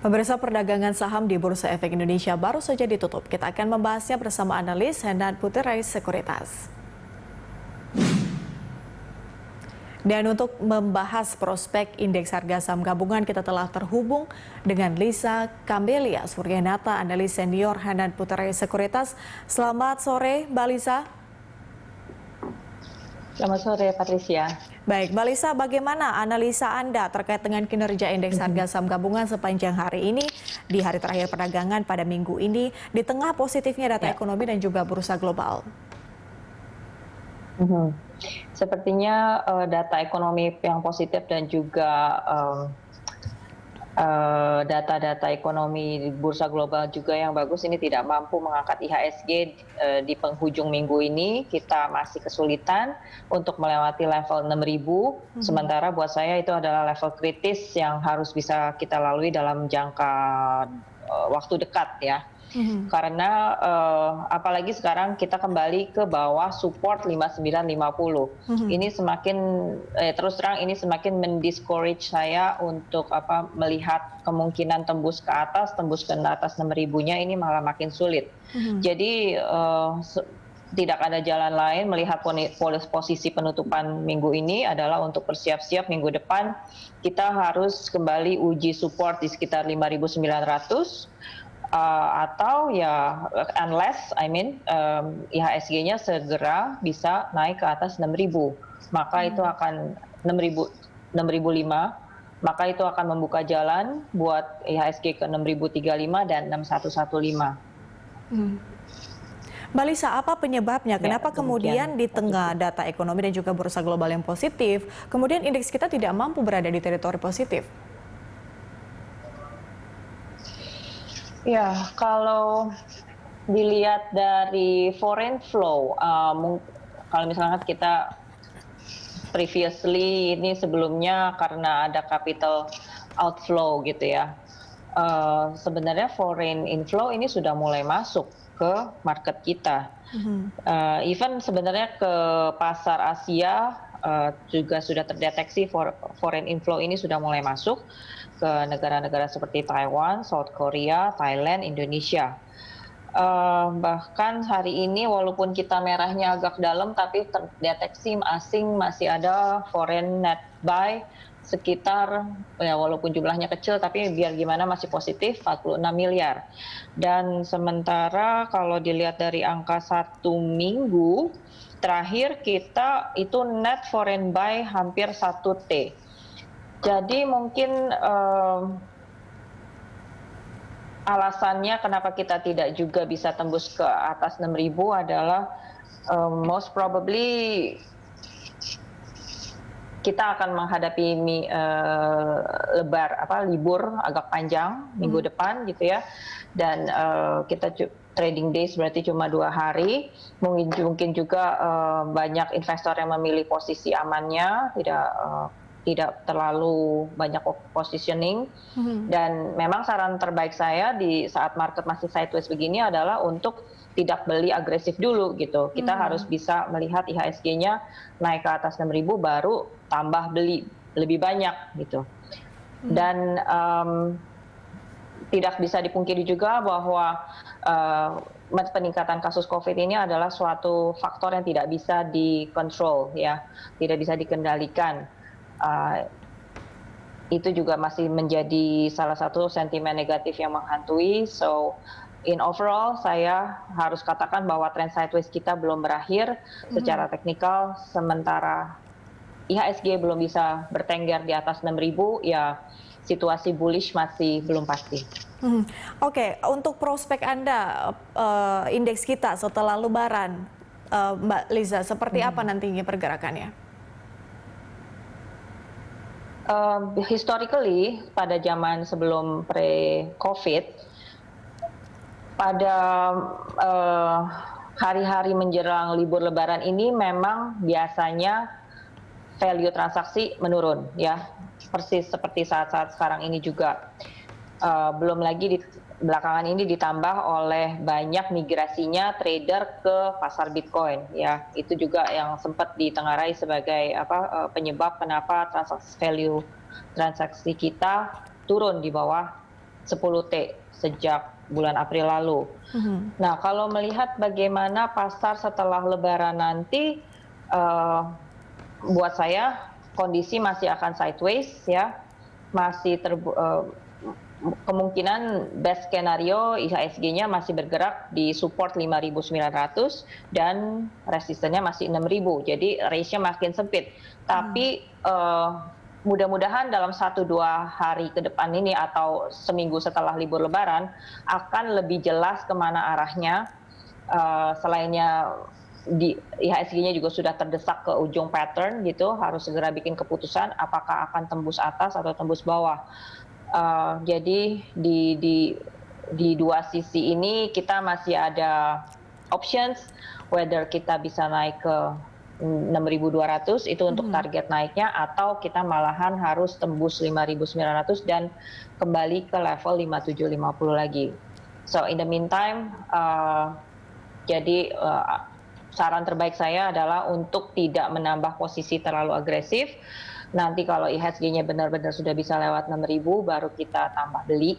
Pemirsa, perdagangan saham di Bursa Efek Indonesia baru saja ditutup. Kita akan membahasnya bersama analis Hendan Putri Sekuritas. Dan untuk membahas prospek indeks harga saham gabungan, kita telah terhubung dengan Lisa Kambelia Suryanata, analis senior Hendan Putri Sekuritas. Selamat sore, Mbak Lisa. Selamat sore, Patricia. Baik, Mbak Lisa, bagaimana analisa Anda terkait dengan kinerja indeks harga saham gabungan sepanjang hari ini, di hari terakhir perdagangan pada minggu ini, di tengah positifnya data ekonomi dan juga bursa global? Sepertinya data ekonomi yang positif dan juga data-data ekonomi di bursa global juga yang bagus ini tidak mampu mengangkat IHSG di penghujung minggu ini. Kita masih kesulitan untuk melewati level 6.000. Sementara buat saya itu adalah level kritis yang harus bisa kita lalui dalam jangka waktu dekat ya. Karena apalagi sekarang kita kembali ke bawah support 5950. Ini semakin terus terang ini semakin mendiscourage saya untuk melihat kemungkinan tembus ke atas 6.000-nya ini malah makin sulit. Jadi tidak ada jalan lain melihat posisi penutupan minggu ini adalah untuk bersiap-siap minggu depan kita harus kembali uji support di sekitar 5.900. Atau ya unless IHSG-nya segera bisa naik ke atas 6.000, maka itu akan 6.005, maka itu akan membuka jalan buat IHSG ke 6.035 dan 6.115. Mbak Lisa, apa penyebabnya? Kenapa kemudian di tengah data ekonomi dan juga bursa global yang positif, kemudian indeks kita tidak mampu berada di teritori positif? Ya, kalau dilihat dari foreign flow, kalau misalnya kita previously ini sebelumnya karena ada capital outflow gitu ya, sebenarnya foreign inflow ini sudah mulai masuk ke market kita. Even sebenarnya ke pasar Asia juga sudah terdeteksi foreign inflow ini sudah mulai masuk ke negara-negara seperti Taiwan, South Korea, Thailand, Indonesia. Bahkan hari ini walaupun kita merahnya agak dalam tapi terdeteksi asing masih ada foreign net buy sekitar ya walaupun jumlahnya kecil tapi biar gimana masih positif 46 miliar. Dan sementara kalau dilihat dari angka 1 minggu terakhir kita itu net foreign buy hampir 1 T. Jadi mungkin alasannya kenapa kita tidak juga bisa tembus ke atas 6.000 adalah most probably kita akan menghadapi libur agak panjang minggu depan gitu ya, dan kita trading days berarti cuma 2 hari. Mungkin juga banyak investor yang memilih posisi amannya, tidak terlalu banyak positioning. Dan memang saran terbaik saya di saat market masih sideways begini adalah untuk tidak beli agresif dulu gitu. Kita harus bisa melihat IHSG-nya naik ke atas 6.000 baru tambah beli lebih banyak gitu. Dan tidak bisa dipungkiri juga bahwa peningkatan kasus COVID ini adalah suatu faktor yang tidak bisa dikontrol ya, tidak bisa dikendalikan. Itu juga masih menjadi salah satu sentimen negatif yang menghantui. So in overall saya harus katakan bahwa trend sideways kita belum berakhir secara teknikal, sementara IHSG belum bisa bertengger di atas 6.000 ya, situasi bullish masih belum pasti. Oke, untuk prospek Anda indeks kita setelah Lebaran, Mbak Liza, seperti apa nantinya pergerakannya? Historically pada zaman sebelum pre-COVID, pada hari-hari menjelang libur Lebaran ini memang biasanya value transaksi menurun ya, persis seperti saat-saat sekarang ini juga. Belum lagi di belakangan ini ditambah oleh banyak migrasinya trader ke pasar Bitcoin ya, itu juga yang sempat ditengarai sebagai penyebab kenapa transaksi kita turun di bawah 10T sejak bulan April lalu. Nah, kalau melihat bagaimana pasar setelah Lebaran nanti, buat saya kondisi masih akan sideways ya, masih kemungkinan best skenario IHSG-nya masih bergerak di support 5.900 dan resistennya masih 6.000. Jadi range-nya makin sempit. Tapi mudah-mudahan dalam 1-2 hari ke depan ini atau seminggu setelah libur Lebaran akan lebih jelas kemana arahnya. Selainnya di IHSG-nya juga sudah terdesak ke ujung pattern gitu, harus segera bikin keputusan apakah akan tembus atas atau tembus bawah. Jadi di dua sisi ini kita masih ada options, whether kita bisa naik ke 6.200 itu untuk target naiknya, atau kita malahan harus tembus 5.900 dan kembali ke level 5.750 lagi. So in the meantime, jadi saran terbaik saya adalah untuk tidak menambah posisi terlalu agresif. Nanti kalau IHSG-nya benar-benar sudah bisa lewat 6.000 baru kita tambah beli.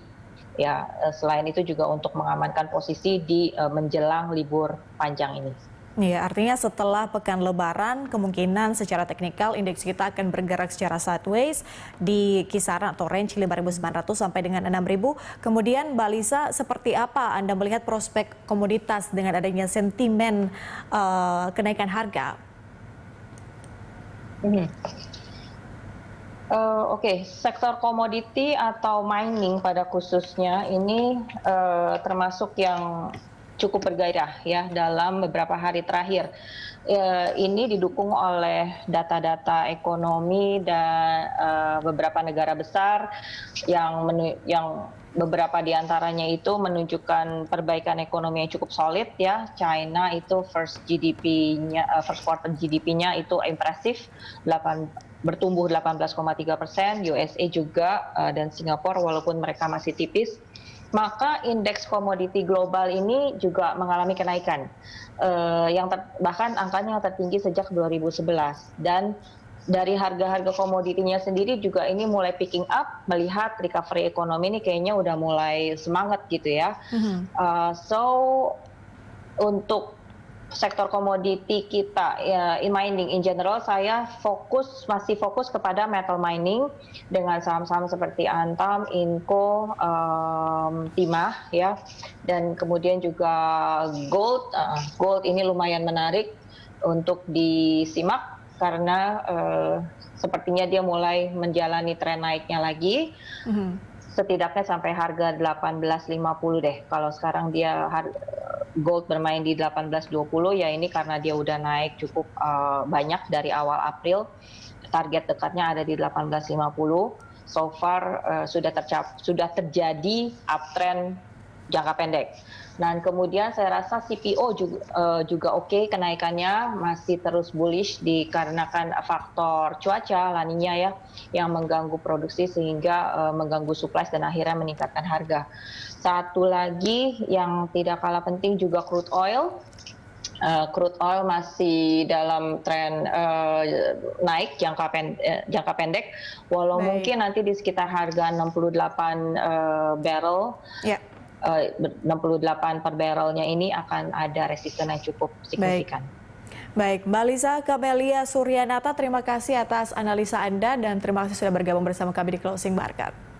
Ya, selain itu juga untuk mengamankan posisi di menjelang libur panjang ini. Ya, artinya setelah pekan Lebaran kemungkinan secara teknikal indeks kita akan bergerak secara sideways di kisaran atau range 5.900 sampai dengan 6.000. Kemudian Mbak Lisa, seperti apa Anda melihat prospek komoditas dengan adanya sentimen kenaikan harga? Oke, sektor komoditi atau mining pada khususnya ini termasuk yang cukup bergairah ya dalam beberapa hari terakhir. Ini didukung oleh data-data ekonomi dan beberapa negara besar yang beberapa diantaranya itu menunjukkan perbaikan ekonomi yang cukup solid ya. China itu first quarter GDP-nya itu impresif, bertumbuh 18,3%, USA juga dan Singapura walaupun mereka masih tipis. Maka indeks komoditi global ini juga mengalami kenaikan, bahkan angkanya yang tertinggi sejak 2011. Dan dari harga-harga komoditinya sendiri juga ini mulai picking up, melihat recovery ekonomi ini kayaknya udah mulai semangat gitu ya. So untuk sektor komoditi kita ya, in mining in general saya masih fokus kepada metal mining dengan saham-saham seperti Antam, Inco, Timah ya, dan kemudian juga gold ini lumayan menarik untuk disimak karena sepertinya dia mulai menjalani tren naiknya lagi. Setidaknya sampai harga 18.50 deh. Kalau sekarang dia gold bermain di 18.20 ya ini karena dia udah naik cukup banyak dari awal April. Target dekatnya ada di 18.50. So far sudah terjadi uptrend jangka pendek. Dan kemudian saya rasa CPO juga oke, kenaikannya masih terus bullish dikarenakan faktor cuaca La Niña ya yang mengganggu produksi sehingga mengganggu supply dan akhirnya meningkatkan harga. Satu lagi yang tidak kalah penting juga crude oil. Crude oil masih dalam tren naik jangka pendek, walau mungkin nanti di sekitar harga 68 barrel. 68 per barrelnya ini akan ada resisten yang cukup signifikan. Baik, Mbak Lisa Camelia Suryanata, terima kasih atas analisa Anda dan terima kasih sudah bergabung bersama kami di Closing Market.